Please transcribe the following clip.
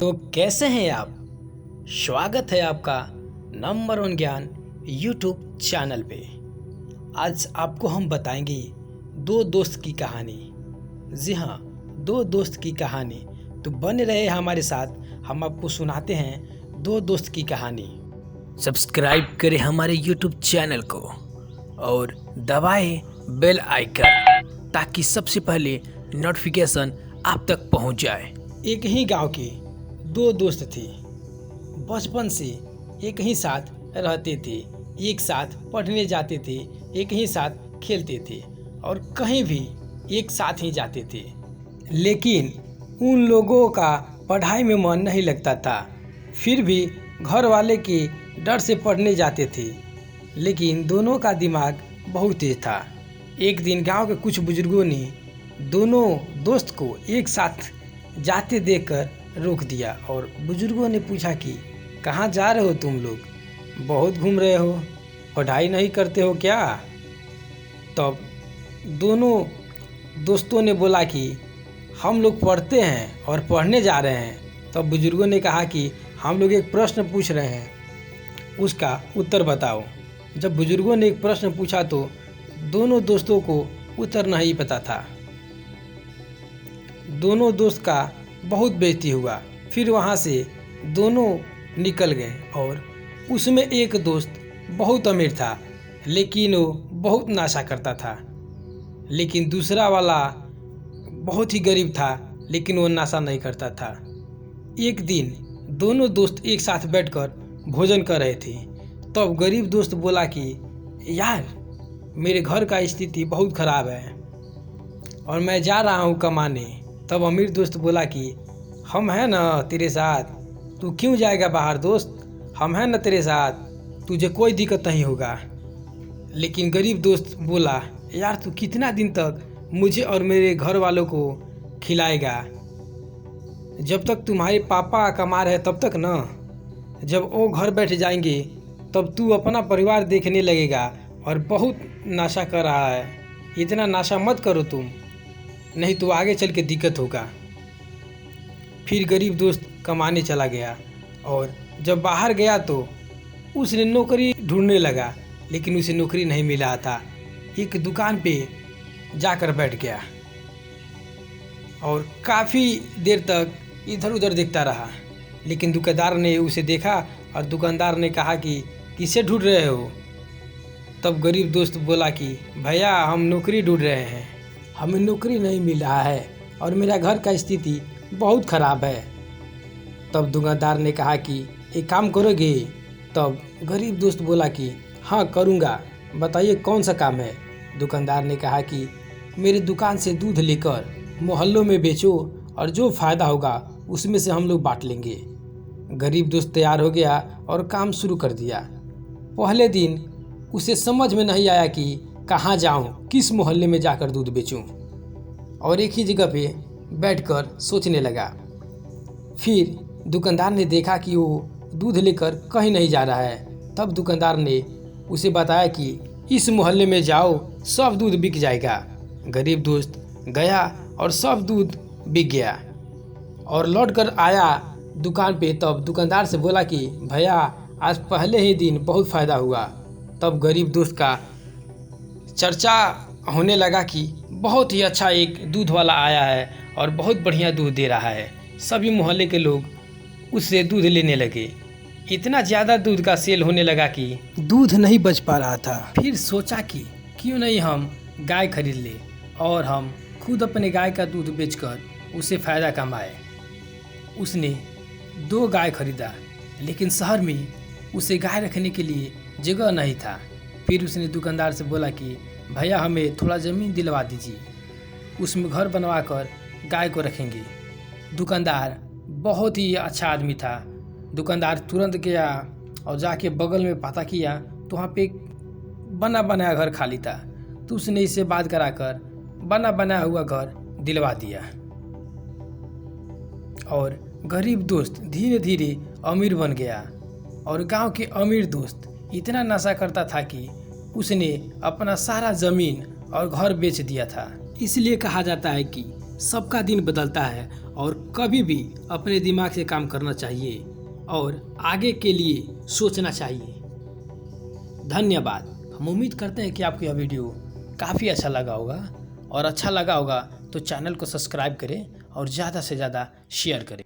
तो कैसे हैं आप। स्वागत है आपका नंबर 1 ज्ञान यूट्यूब चैनल पे। आज आपको हम बताएंगे दो दोस्त की कहानी। जी हाँ, दो दोस्त की कहानी। तो बने रहे हमारे साथ, हम आपको सुनाते हैं दो दोस्त की कहानी। सब्सक्राइब करें हमारे यूट्यूब चैनल को और दबाएं बेल आइकन ताकि सबसे पहले नोटिफिकेशन आप तक पहुंच जाए। एक ही गांव के दो दोस्त थे। बचपन से एक ही साथ रहते थे, एक साथ पढ़ने जाते थे, एक ही साथ खेलते थे और कहीं भी एक साथ ही जाते थे। लेकिन उन लोगों का पढ़ाई में मन नहीं लगता था, फिर भी घर वाले के डर से पढ़ने जाते थे। लेकिन दोनों का दिमाग बहुत तेज था। एक दिन गांव के कुछ बुजुर्गों ने दोनों दोस्त को एक साथ जाते देखकर रोक दिया और बुजुर्गों ने पूछा कि कहाँ जा रहे हो तुम लोग, बहुत घूम रहे हो, पढ़ाई नहीं करते हो क्या। तब दोनों दोस्तों ने बोला कि हम लोग पढ़ते हैं और पढ़ने जा रहे हैं। तब बुजुर्गों ने कहा कि हम लोग एक प्रश्न पूछ रहे हैं, उसका उत्तर बताओ। जब बुजुर्गों ने एक प्रश्न पूछा तो दोनों दोस्तों को उत्तर नहीं पता था। दोनों दोस्त का बहुत बेइज्जती हुआ। फिर वहाँ से दोनों निकल गए और उसमें एक दोस्त बहुत अमीर था, लेकिन वो बहुत नशा करता था। लेकिन दूसरा वाला बहुत ही गरीब था, लेकिन वो नशा नहीं करता था। एक दिन दोनों दोस्त एक साथ बैठकर भोजन कर रहे थे। तब गरीब दोस्त बोला कि यार, मेरे घर का स्थिति बहुत ख़राब है और मैं जा रहा हूँ कमाने। तब अमीर दोस्त बोला कि हम हैं ना तेरे साथ, तू क्यों जाएगा बाहर दोस्त, हम हैं ना तेरे साथ, तुझे कोई दिक्कत नहीं होगा। लेकिन गरीब दोस्त बोला, यार तू कितना दिन तक मुझे और मेरे घर वालों को खिलाएगा, जब तक तुम्हारे पापा कमा रहे तब तक ना। जब वो घर बैठ जाएंगे तब तू अपना परिवार देखने लगेगा और बहुत नशा कर रहा है, इतना नशा मत करो तुम, नहीं तो आगे चल के दिक्कत होगा। फिर गरीब दोस्त कमाने चला गया और जब बाहर गया तो उसने नौकरी ढूंढने लगा, लेकिन उसे नौकरी नहीं मिला था। एक दुकान पे जाकर बैठ गया और काफ़ी देर तक इधर उधर देखता रहा। लेकिन दुकानदार ने उसे देखा और दुकानदार ने कहा कि किसे ढूंढ रहे हो। तब गरीब दोस्त बोला कि भैया, हम नौकरी ढूंढ रहे हैं, हमें नौकरी नहीं मिल रहा है और मेरा घर का स्थिति बहुत ख़राब है। तब दुकानदार ने कहा कि एक काम करोगे। तब गरीब दोस्त बोला कि हाँ करूँगा, बताइए कौन सा काम है। दुकानदार ने कहा कि मेरे दुकान से दूध लेकर मोहल्लों में बेचो और जो फ़ायदा होगा उसमें से हम लोग बांट लेंगे। गरीब दोस्त तैयार हो गया और काम शुरू कर दिया। पहले दिन उसे समझ में नहीं आया कि कहाँ जाऊँ, किस मोहल्ले में जाकर दूध बेचूँ, और एक ही जगह पे बैठकर सोचने लगा। फिर दुकानदार ने देखा कि वो दूध लेकर कहीं नहीं जा रहा है। तब दुकानदार ने उसे बताया कि इस मोहल्ले में जाओ, सब दूध बिक जाएगा। गरीब दोस्त गया और सब दूध बिक गया और लौट कर आया दुकान पे। तब दुकानदार से बोला कि भैया, आज पहले ही दिन बहुत फ़ायदा हुआ। तब गरीब दोस्त का चर्चा होने लगा कि बहुत ही अच्छा एक दूध वाला आया है और बहुत बढ़िया दूध दे रहा है। सभी मोहल्ले के लोग उससे दूध लेने लगे। इतना ज़्यादा दूध का सेल होने लगा कि दूध नहीं बच पा रहा था। फिर सोचा कि क्यों नहीं हम गाय खरीद ले और हम खुद अपने गाय का दूध बेचकर उसे फ़ायदा कमाए। उसने 2 गाय खरीदा, लेकिन शहर में उसे गाय रखने के लिए जगह नहीं था। फिर उसने दुकानदार से बोला कि भैया, हमें थोड़ा ज़मीन दिलवा दीजिए, उसमें घर बनवा कर गाय को रखेंगे। दुकानदार बहुत ही अच्छा आदमी था। दुकानदार तुरंत गया और जाके बगल में पता किया तो वहाँ पे बना बनाया घर खाली था। तो उसने इससे बात कराकर बना बनाया हुआ घर दिलवा दिया और गरीब दोस्त धीरे धीरे अमीर बन गया। और गांव के अमीर दोस्त इतना नशा करता था कि उसने अपना सारा ज़मीन और घर बेच दिया था। इसलिए कहा जाता है कि सबका दिन बदलता है और कभी भी अपने दिमाग से काम करना चाहिए और आगे के लिए सोचना चाहिए। धन्यवाद। हम उम्मीद करते हैं कि आपको यह वीडियो काफ़ी अच्छा लगा होगा, और अच्छा लगा होगा तो चैनल को सब्सक्राइब करें और ज़्यादा से ज़्यादा शेयर करें।